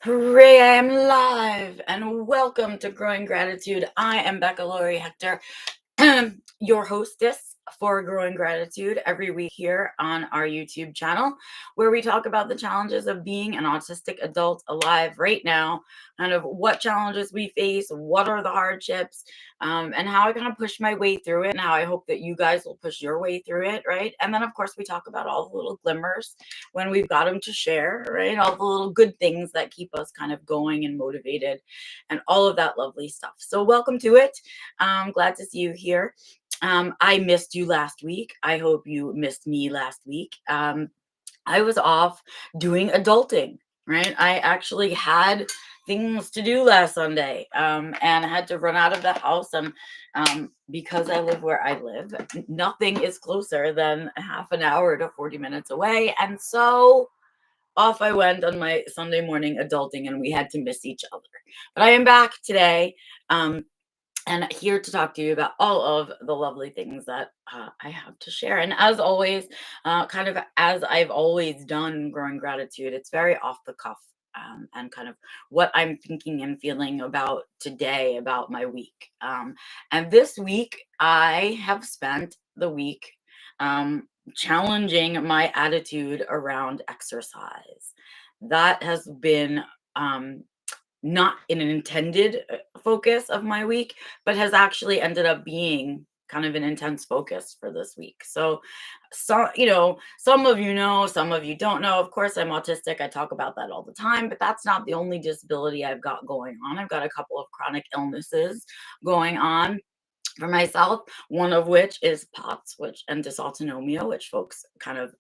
Hooray, I am live and welcome to Growing Gratitude. I am Becca Laurie Hector, your hostess for Growing Gratitude every week here on our YouTube channel, where we talk about the challenges of being an autistic adult alive right now, kind of what challenges we face, what are the hardships, and how I kind of push my way through it, and how I hope that you guys will push your way through it, right? And then, of course, we talk about all the little glimmers when we've got them to share, right? All the little good things that keep us kind of going and motivated and all of that lovely stuff. So welcome to it. I'm glad to see you here. I missed you last week. I hope you missed me last week. I was off doing adulting, right? I actually had things to do last Sunday, and I had to run out of the house. And because I live where I live, nothing is closer than a half an hour to 40 minutes away. And so off I went on my Sunday morning adulting, and we had to miss each other. But I am back today. And here to talk to you about all of the lovely things that I have to share. And as always, kind of as I've always done Growing Gratitude, it's very off the cuff, and kind of what I'm thinking and feeling about today, about my week. And this week, I have spent the week challenging my attitude around exercise. That has been not in an intended focus of my week, but has actually ended up being kind of an intense focus for this week. So, some of you know, some of you don't know. Of course, I'm autistic. I talk about that all the time, but that's not the only disability I've got going on. I've got a couple of chronic illnesses going on for myself, one of which is POTS, and dysautonomia, which folks kind of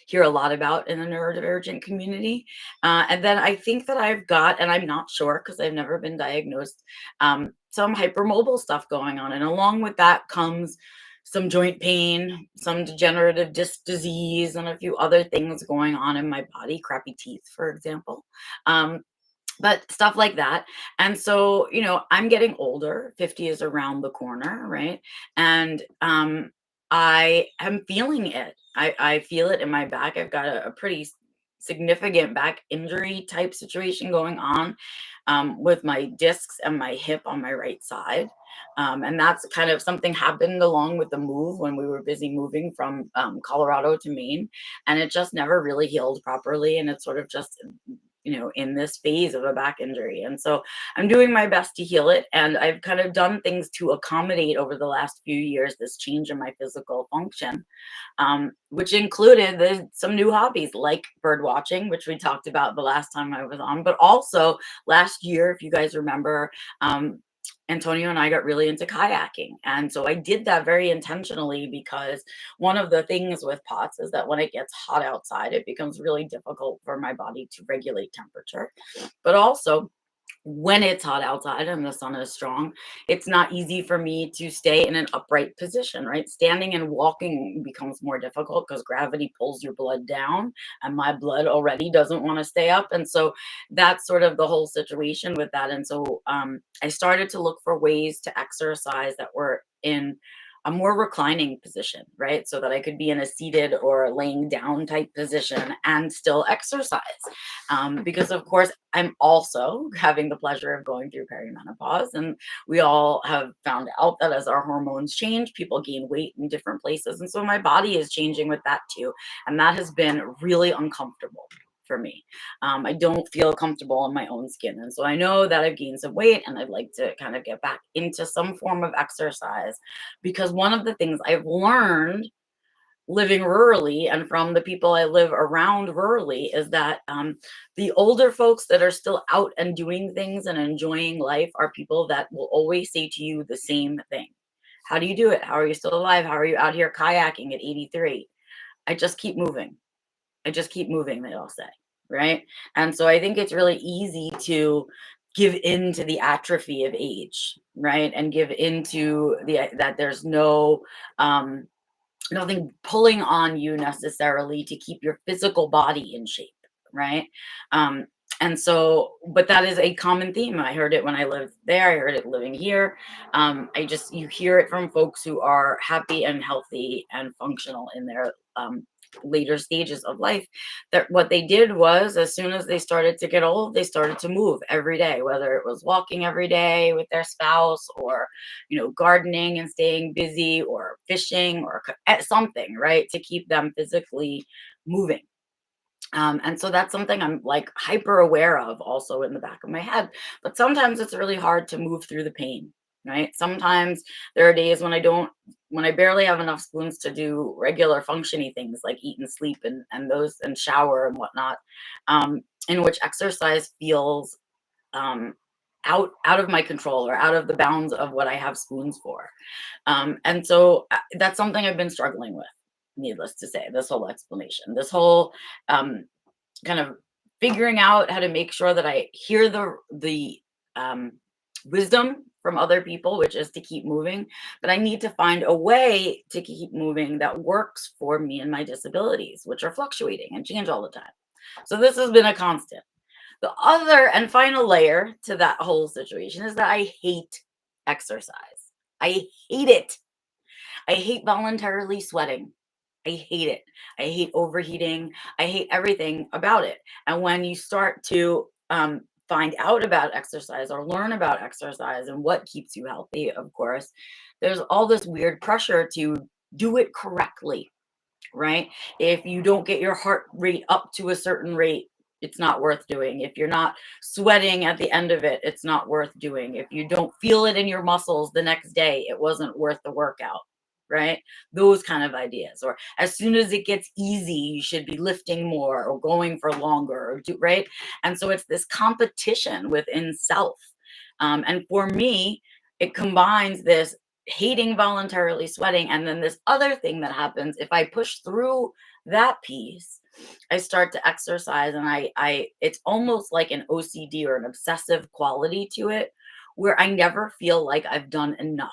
hear a lot about in the neurodivergent community. And then I think that I've got, and I'm not sure because I've never been diagnosed, some hypermobile stuff going on. And along with that comes some joint pain, some degenerative disc disease, and a few other things going on in my body, crappy teeth, for example. But stuff like that. And so, I'm getting older. 50 is around the corner, right? And I am feeling it. I feel it in my back. I've got a pretty significant back injury type situation going on, with my discs and my hip on my right side. And that's kind of something happened along with the move when we were busy moving from Colorado to Maine. And it just never really healed properly. And it's sort of just in this phase of a back injury. And so I'm doing my best to heal it. And I've kind of done things to accommodate over the last few years this change in my physical function, which included some new hobbies like bird watching, which we talked about the last time I was on. But also last year, if you guys remember, Antonio and I got really into kayaking. And so I did that very intentionally because one of the things with POTS is that when it gets hot outside, it becomes really difficult for my body to regulate temperature. But also, when it's hot outside and the sun is strong, it's not easy for me to stay in an upright position, right? Standing and walking becomes more difficult because gravity pulls your blood down, and my blood already doesn't want to stay up. And so that's sort of the whole situation with that. And so I started to look for ways to exercise that were in a more reclining position, right? So that I could be in a seated or laying down type position and still exercise. Because, of course, I'm also having the pleasure of going through perimenopause. And we all have found out that as our hormones change, people gain weight in different places. And so my body is changing with that too. And that has been really uncomfortable for me. I don't feel comfortable in my own skin. And so I know that I've gained some weight and I'd like to kind of get back into some form of exercise, because one of the things I've learned living rurally and from the people I live around rurally is that the older folks that are still out and doing things and enjoying life are people that will always say to you the same thing. How do you do it? How are you still alive? How are you out here kayaking at 83? I just keep moving. I just keep moving, they all say, right? And so I think it's really easy to give in to the atrophy of age, right? And give into that there's nothing pulling on you necessarily to keep your physical body in shape, right? And so, but that is a common theme. I heard it when I lived there. I heard it living here. You hear it from folks who are happy and healthy and functional in their later stages of life, that what they did was, as soon as they started to get old, they started to move every day, whether it was walking every day with their spouse, or gardening and staying busy, or fishing, or something, right, to keep them physically moving. And so that's something I'm like hyper aware of also in the back of my head. But sometimes it's really hard to move through the pain, right? Sometimes there are days when I barely have enough spoons to do regular functioning things like eat and sleep, and those, and shower and whatnot, in which exercise feels um, out of my control, or out of the bounds of what I have spoons for. And so that's something I've been struggling with, needless to say, this whole explanation, this whole um, kind of figuring out how to make sure that I hear the um, wisdom from other people, which is to keep moving. But I need to find a way to keep moving that works for me and my disabilities, which are fluctuating and change all the time. So this has been a constant. The other and final layer to that whole situation is that I hate exercise. I hate it. I hate voluntarily sweating. I hate it. I hate overheating. I hate everything about it. And when you start to find out about exercise, or learn about exercise and what keeps you healthy, of course, there's all this weird pressure to do it correctly, right? If you don't get your heart rate up to a certain rate, it's not worth doing. If you're not sweating at the end of it, it's not worth doing. If you don't feel it in your muscles the next day, it wasn't worth the workout, right? Those kind of ideas. Or as soon as it gets easy, you should be lifting more, or going for longer, or right? And so it's this competition within self. And for me, it combines this hating voluntarily sweating, and then this other thing that happens if I push through that piece, I start to exercise, and I it's almost like an OCD, or an obsessive quality to it, where I never feel like I've done enough,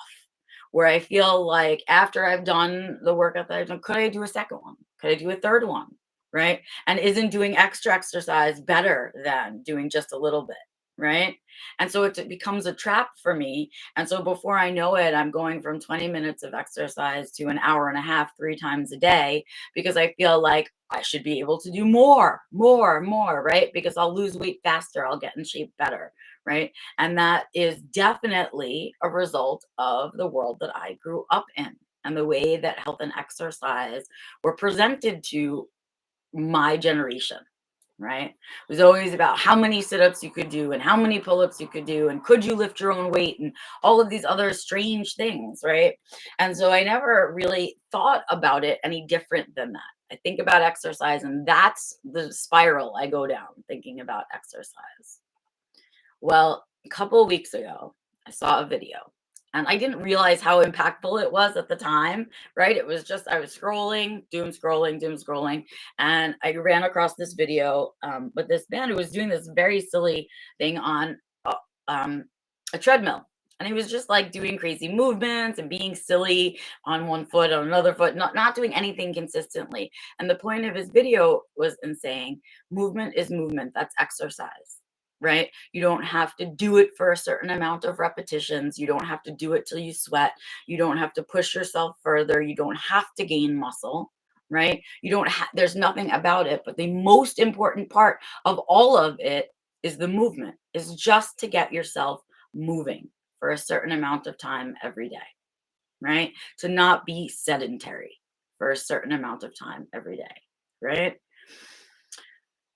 where I feel like after I've done the workout that I've done, could I do a second one, could I do a third one, right? And isn't doing extra exercise better than doing just a little bit, right? And so it becomes a trap for me. And so before I know it, I'm going from 20 minutes of exercise to an hour and a half, 3 times a day, because I feel like I should be able to do more, more, more, right? Because I'll lose weight faster, I'll get in shape better, right? And that is definitely a result of the world that I grew up in, and the way that health and exercise were presented to my generation, right? It was always about how many sit-ups you could do, and how many pull-ups you could do, and could you lift your own weight, and all of these other strange things, right? And so I never really thought about it any different than that. I think about exercise, and that's the spiral I go down, thinking about exercise. Well, a couple of weeks ago, I saw a video, and I didn't realize how impactful it was at the time, right? It was just, I was scrolling, doom scrolling, and I ran across this video. But this man who was doing this very silly thing on uh, um, a treadmill. And he was just like doing crazy movements and being silly on one foot, on another foot, not doing anything consistently. And the point of his video was in saying, movement is movement. That's exercise, right? You don't have to do it for a certain amount of repetitions. You don't have to do it till you sweat. You don't have to push yourself further. You don't have to gain muscle, right? You don't have, there's nothing about it. But the most important part of all of it is the movement, is just to get yourself moving for a certain amount of time every day, right? To not be sedentary for a certain amount of time every day, right?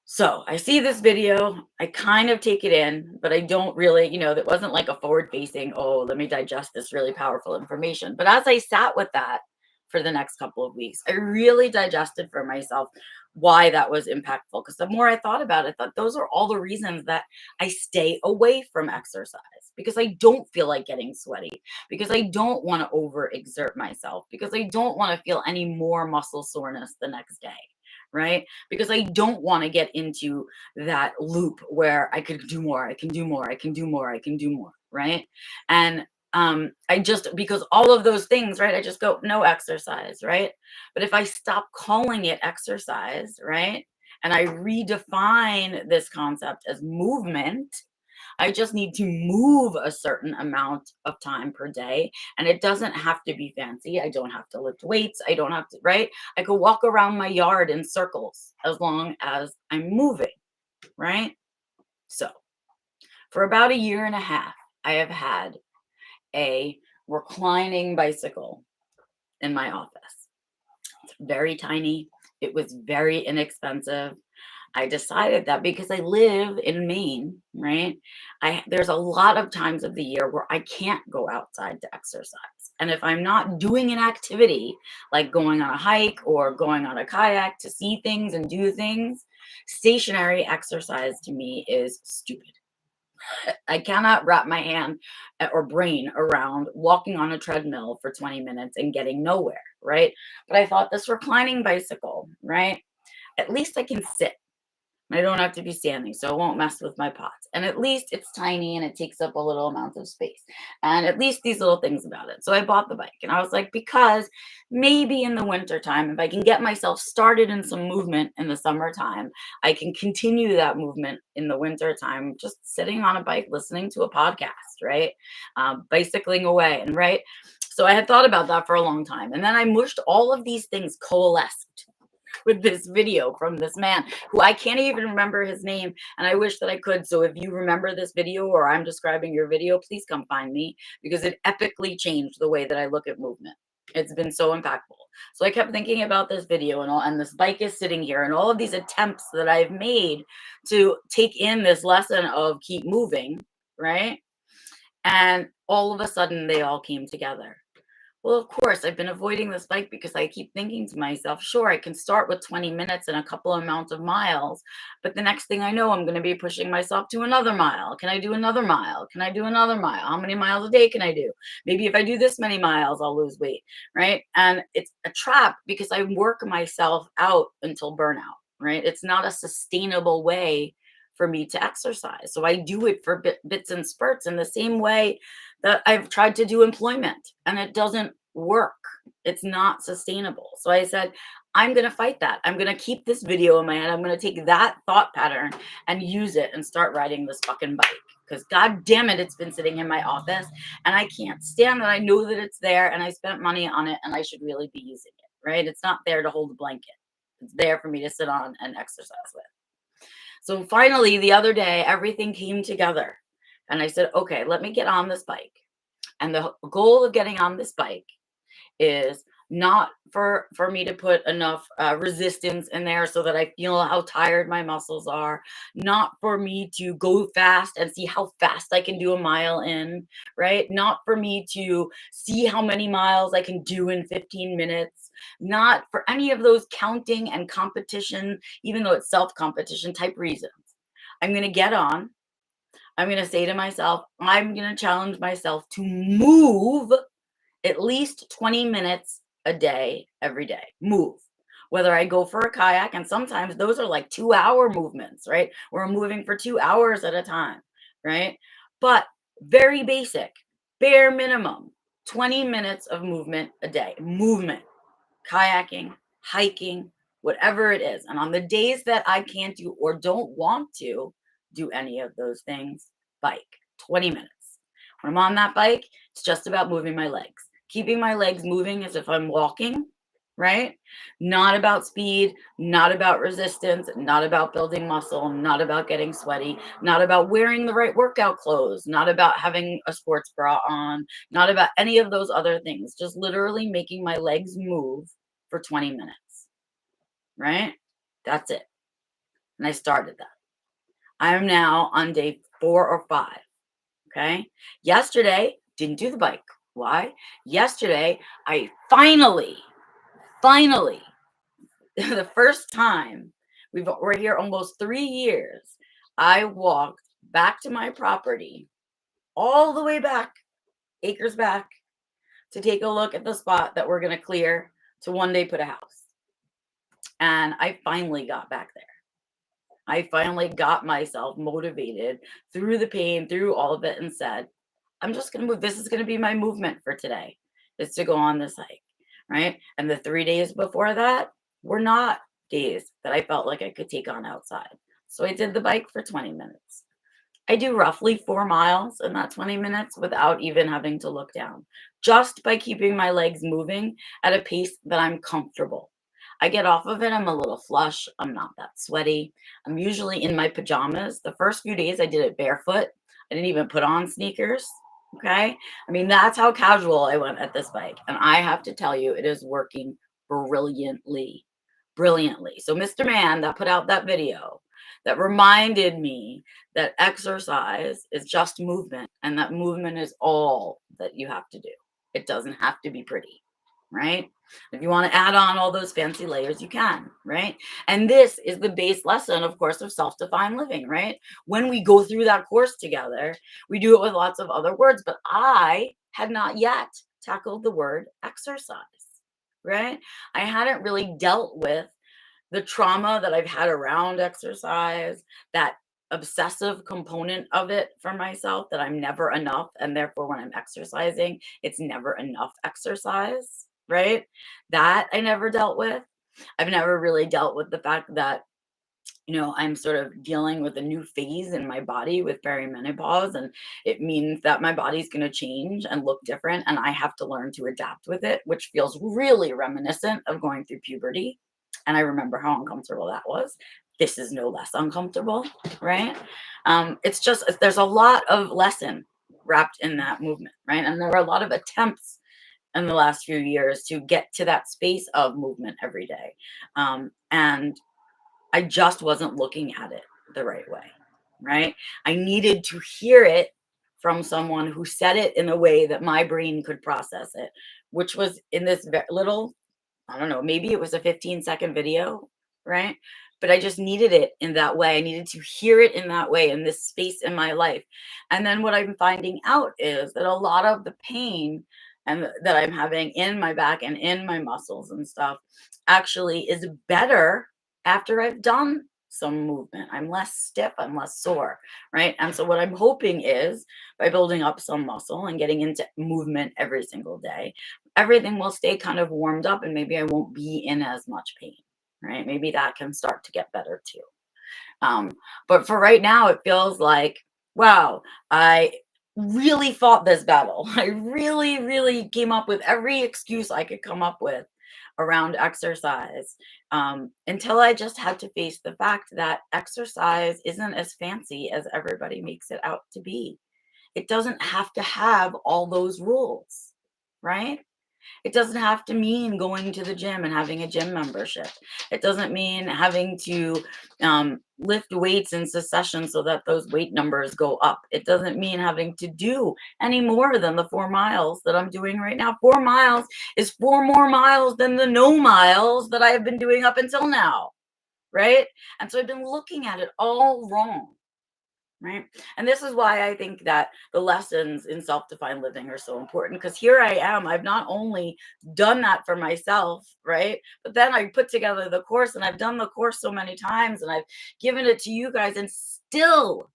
So I see this video, I kind of take it in, but I don't really, that wasn't like a forward facing, oh, let me digest this really powerful information. But as I sat with that for the next couple of weeks, I really digested for myself why that was impactful. Because the more I thought about it, I thought those are all the reasons that I stay away from exercise, because I don't feel like getting sweaty, because I don't want to overexert myself, because I don't want to feel any more muscle soreness the next day, right? Because I don't want to get into that loop where I could do more, I can do more, I can do more, I can do more, right? And I just, because all of those things, right? I just go, no exercise, right? But if I stop calling it exercise, right? And I redefine this concept as movement, I just need to move a certain amount of time per day. And it doesn't have to be fancy. I don't have to lift weights. I don't have to, right? I could walk around my yard in circles as long as I'm moving, right? So for about a year and a half, I have had a reclining bicycle in my office. It's very tiny. It was very inexpensive. I decided that because I live in Maine, right? There's a lot of times of the year where I can't go outside to exercise. And if I'm not doing an activity like going on a hike or going on a kayak to see things and do things, stationary exercise to me is stupid. I cannot wrap my hand or brain around walking on a treadmill for 20 minutes and getting nowhere, right? But I thought this reclining bicycle, right? At least I can sit. I don't have to be standing, so it won't mess with my pots. And at least it's tiny and it takes up a little amount of space. And at least these little things about it. So I bought the bike and I was like, because maybe in the winter time, if I can get myself started in some movement in the summertime, I can continue that movement in the winter time, just sitting on a bike, listening to a podcast, right? Bicycling away. And right. So I had thought about that for a long time. And then I mushed all of these things coalesced with this video from this man who I can't even remember his name, and I wish that I could. So if you remember this video or I'm describing your video, please come find me because it epically changed the way that I look at movement. It's been so impactful. So I kept thinking about this video and all, and this bike is sitting here and all of these attempts that I've made to take in this lesson of keep moving, right? And all of a sudden they all came together. Well, of course, I've been avoiding this bike because I keep thinking to myself, sure, I can start with 20 minutes and a couple amount of miles, but the next thing I know, I'm going to be pushing myself to another mile. Can I do another mile? Can I do another mile? How many miles a day can I do? Maybe if I do this many miles, I'll lose weight, right? And it's a trap because I work myself out until burnout, right? It's not a sustainable way for me to exercise. So I do it for bits and spurts in the same way that I've tried to do employment and it doesn't work. It's not sustainable. So I said, I'm going to fight that. I'm going to keep this video in my head. I'm going to take that thought pattern and use it and start riding this fucking bike. Because god damn it, it's been sitting in my office and I can't stand that. I know that it's there and I spent money on it and I should really be using it, right? It's not there to hold a blanket. It's there for me to sit on and exercise with. So finally, the other day, everything came together. And I said, okay, let me get on this bike. And the goal of getting on this bike is not for me to put enough resistance in there so that I feel how tired my muscles are, not for me to go fast and see how fast I can do a mile in, right? Not for me to see how many miles I can do in 15 minutes, not for any of those counting and competition, even though it's self competition type reasons. I'm going to get on. I'm going to say to myself, I'm going to challenge myself to move at least 20 minutes a day, every day. Move. Whether I go for a kayak, and sometimes those are like 2 hour movements, right? Where I'm moving for 2 hours at a time, right? But very basic, bare minimum, 20 minutes of movement a day. Movement, kayaking, hiking, whatever it is. And on the days that I can't do or don't want to do any of those things, bike, 20 minutes. When I'm on that bike, it's just about moving my legs. Keeping my legs moving as if I'm walking, right? Not about speed, not about resistance, not about building muscle, not about getting sweaty, not about wearing the right workout clothes, not about having a sports bra on, not about any of those other things. Just literally making my legs move for 20 minutes, right? That's it. And I started that. I'm now on day 4 or 5. Okay. Yesterday, didn't do the bike. Why? Yesterday, I finally, the first time we're here almost 3 years, I walked back to my property, all the way back, acres back, to take a look at the spot that we're going to clear to one day put a house. And I finally got back there. I finally got myself motivated through the pain, through all of it, and said, I'm just going to move. This is going to be my movement for today, is to go on this hike, right? And the 3 days before that were not days that I felt like I could take on outside. So I did the bike for 20 minutes. I do roughly 4 miles in that 20 minutes without even having to look down, just by keeping my legs moving at a pace that I'm comfortable. I get off of it, I'm a little flush, I'm not that sweaty. I'm usually in my pajamas. The first few days I did it barefoot. I didn't even put on sneakers. Okay. I mean, that's how casual I went at this bike. And I have to tell you, it is working brilliantly. Brilliantly. So, Mr. Man that put out that video that reminded me that exercise is just movement and that movement is all that you have to do. It doesn't have to be pretty, right? If you want to add on all those fancy layers, you can, right? And this is the base lesson, of course, of self defined living, right? When we go through that course together, we do it with lots of other words, but I had not yet tackled the word exercise, right? I hadn't really dealt with the trauma that I've had around exercise, that obsessive component of it for myself, that I'm never enough. And therefore, when I'm exercising, it's never enough exercise, right? That I never dealt with. I've never really dealt with the fact that, I'm sort of dealing with a new phase in my body with perimenopause. And it means that my body's going to change and look different. And I have to learn to adapt with it, which feels really reminiscent of going through puberty. And I remember how uncomfortable that was. This is no less uncomfortable, right? It's just, there's a lot of lesson wrapped in that movement, right? And there were a lot of attempts in the last few years to get to that space of movement every day. And I just wasn't looking at it the right way, right? I needed to hear it from someone who said it in a way that my brain could process it, which was in this little, I don't know, maybe it was a 15-second video, right? But I just needed it in that way. I needed to hear it in that way in this space in my life. And then what I'm finding out is that a lot of the pain and that I'm having in my back and in my muscles and stuff actually is better after I've done some movement. I'm less stiff, I'm less sore, right? And so what I'm hoping is by building up some muscle and getting into movement every single day, everything will stay kind of warmed up and maybe I won't be in as much pain, right? Maybe that can start to get better too. Um, but for right now, it feels like, wow, I really fought this battle. I really, really came up with every excuse I could come up with around exercise, until I just had to face the fact that exercise isn't as fancy as everybody makes it out to be. It doesn't have to have all those rules, right? It doesn't have to mean going to the gym and having a gym membership. It doesn't mean having to lift weights in succession so that those weight numbers go up. It doesn't mean having to do any more than the 4 miles that I'm doing right now. 4 miles is 4 more miles than the no miles that I have been doing up until now. Right. And so I've been looking at it all wrong. Right. And this is why I think that the lessons in self defined living are so important because here I am. I've not only done that for myself, right? But then I put together the course and I've done the course so many times and I've given it to you guys. And still,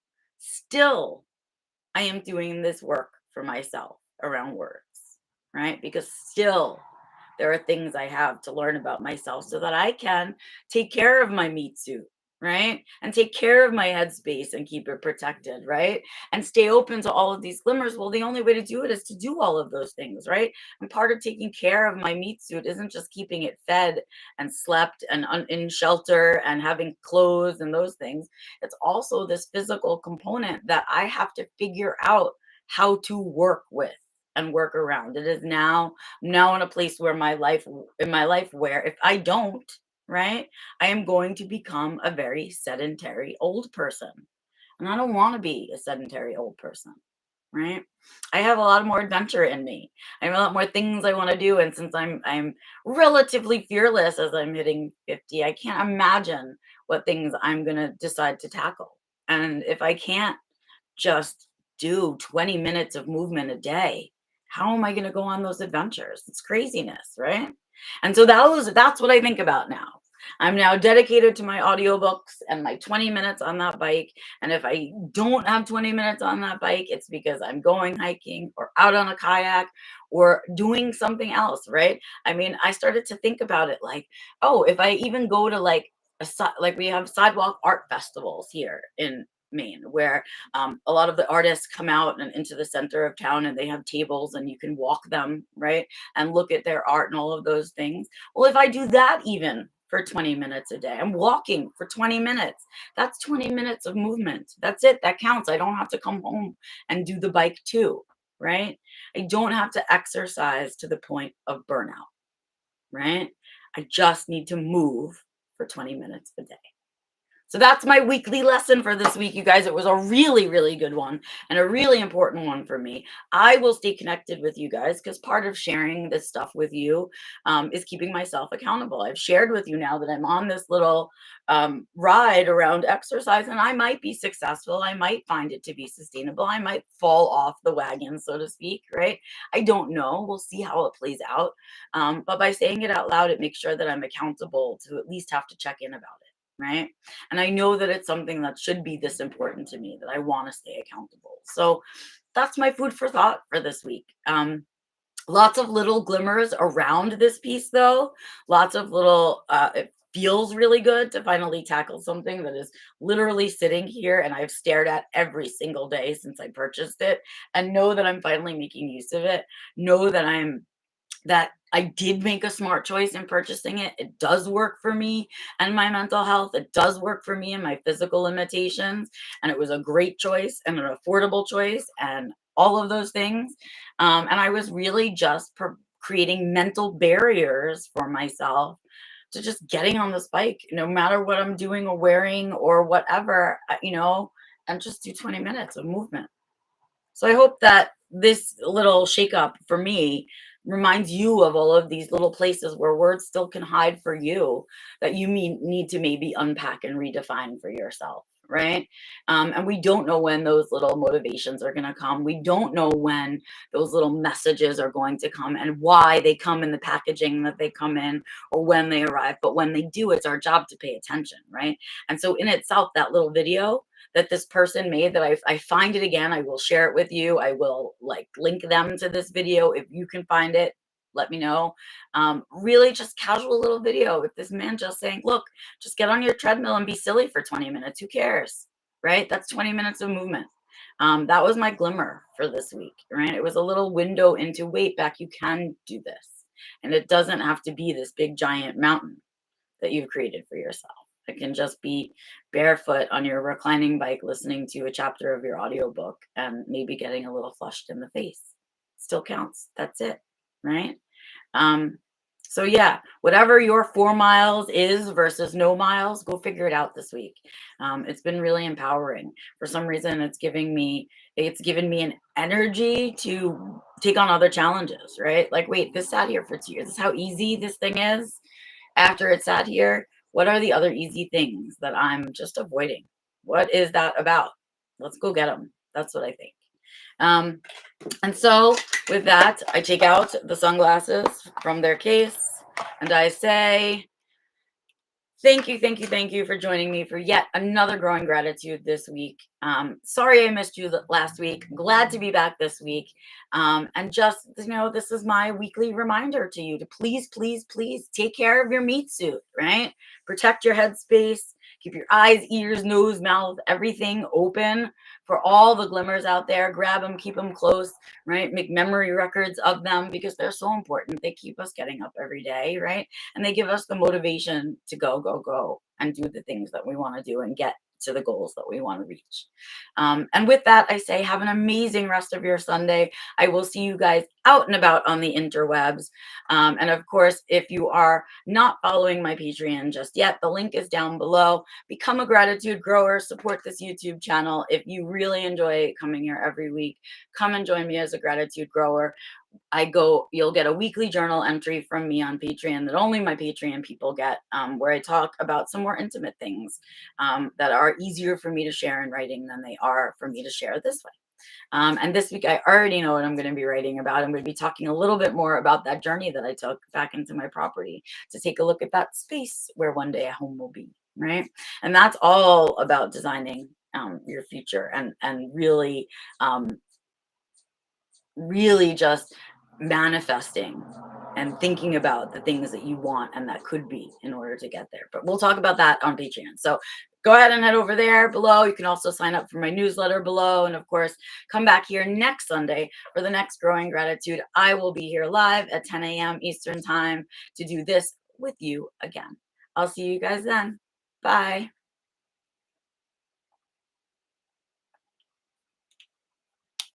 I am doing this work for myself around words, right? Because still, there are things I have to learn about myself so that I can take care of my meat suit, right? And take care of my headspace and keep it protected, right? And stay open to all of these glimmers. Well, the only way to do it is to do all of those things, right? And part of taking care of my meat suit isn't just keeping it fed and slept and in shelter and having clothes and those things. It's also this physical component that I have to figure out how to work with and work around. It is now in a place where my life where if I don't, right, I am going to become a very sedentary old person. And I don't want to be a sedentary old person, right? I have a lot more adventure in me. I have a lot more things I want to do. And since I'm relatively fearless as I'm hitting 50, I can't imagine what things I'm gonna decide to tackle. And if I can't just do 20 minutes of movement a day, how am I going to go on those adventures? It's craziness, right? And so that's what I think about now. I'm now dedicated to my audiobooks and my 20 minutes on that bike. And if I don't have 20 minutes on that bike, it's because I'm going hiking or out on a kayak or doing something else, right? I mean, I started to think about it like, oh, if I even go to like like we have sidewalk art festivals here in Maine, where a lot of the artists come out and into the center of town, and they have tables and you can walk them, right? And look at their art and all of those things. Well, if I do that even for 20 minutes a day, I'm walking for 20 minutes. That's 20 minutes of movement. That's it. That counts. I don't have to come home and do the bike too, right? I don't have to exercise to the point of burnout, right? I just need to move for 20 minutes a day. So that's my weekly lesson for this week, you guys. It was a really, really good one and a really important one for me. I will stay connected with you guys because part of sharing this stuff with you is keeping myself accountable. I've shared with you now that I'm on this little ride around exercise, and I might be successful. I might find it to be sustainable. I might fall off the wagon, so to speak, right? I don't know. We'll see how it plays out. But by saying it out loud, it makes sure that I'm accountable to at least have to check in about it. Right. And I know that it's something that should be this important to me, that I want to stay accountable. So that's my food for thought for this week. Lots of little glimmers around this piece, though. Lots of little, it feels really good to finally tackle something that is literally sitting here and I've stared at every single day since I purchased it, and know that I'm finally making use of it. Know that I did make a smart choice in purchasing it. It does work for me and my mental health. It does work for me and my physical limitations. And it was a great choice and an affordable choice and all of those things. And I was really just creating mental barriers for myself to just getting on this bike, no matter what I'm doing or wearing or whatever, and just do 20 minutes of movement. So I hope that this little shakeup for me reminds you of all of these little places where words still can hide for you, that you need to maybe unpack and redefine for yourself, right? And we don't know when those little motivations are going to come. We don't know when those little messages are going to come and why they come in the packaging that they come in or when they arrive. But when they do, it's our job to pay attention, right? And so in itself, that little video that this person made, that I find it again, I will share it with you. I will like link them to this video. If you can find it, let me know. Really just casual little video with this man just saying, look, just get on your treadmill and be silly for 20 minutes. Who cares? Right? That's 20 minutes of movement. That was my glimmer for this week, right? It was a little window into, wait, back, you can do this. And it doesn't have to be this big giant mountain that you've created for yourself. It can just be barefoot on your reclining bike, listening to a chapter of your audiobook and maybe getting a little flushed in the face. Still counts. That's it. Right. Um, so yeah, whatever your 4 miles is versus no miles, go figure it out this week. It's been really empowering. For some reason, it's given me an energy to take on other challenges, right? Like, wait, this sat here for 2 years. This is how easy this thing is. After it sat here, what are the other easy things that I'm just avoiding? What is that about? Let's go get them. That's what I think. Um, and so with that, I take out the sunglasses from their case and I say, thank you, thank you, thank you for joining me for yet another growing gratitude this week. Sorry I missed you last week. Glad to be back this week. And just, this is my weekly reminder to you to please, please, please take care of your meat suit, right? Protect your headspace. Keep your eyes, ears, nose, mouth, everything open for all the glimmers out there. Grab them, keep them close, right? Make memory records of them because they're so important. They keep us getting up every day, right? And they give us the motivation to go, go, go and do the things that we want to do and get to the goals that we want to reach. And with that, I say have an amazing rest of your Sunday. I will see you guys out and about on the interwebs. And of course, if you are not following my Patreon just yet, the link is down below. Become a gratitude grower, support this YouTube channel. If you really enjoy coming here every week, come and join me as a gratitude grower. You'll get a weekly journal entry from me on Patreon that only my Patreon people get, where I talk about some more intimate things that are easier for me to share in writing than they are for me to share this way. And this week, I already know what I'm going to be writing about. I'm going to be talking a little bit more about that journey that I took back into my property to take a look at that space where one day a home will be, right? And that's all about designing your future and really just manifesting and thinking about the things that you want and that could be in order to get there. But we'll talk about that on Patreon. So go ahead and head over there below. You can also sign up for my newsletter below. And of course, come back here next Sunday for the next Growing Gratitude. I will be here live at 10 a.m. Eastern Time to do this with you again. I'll see you guys then. Bye.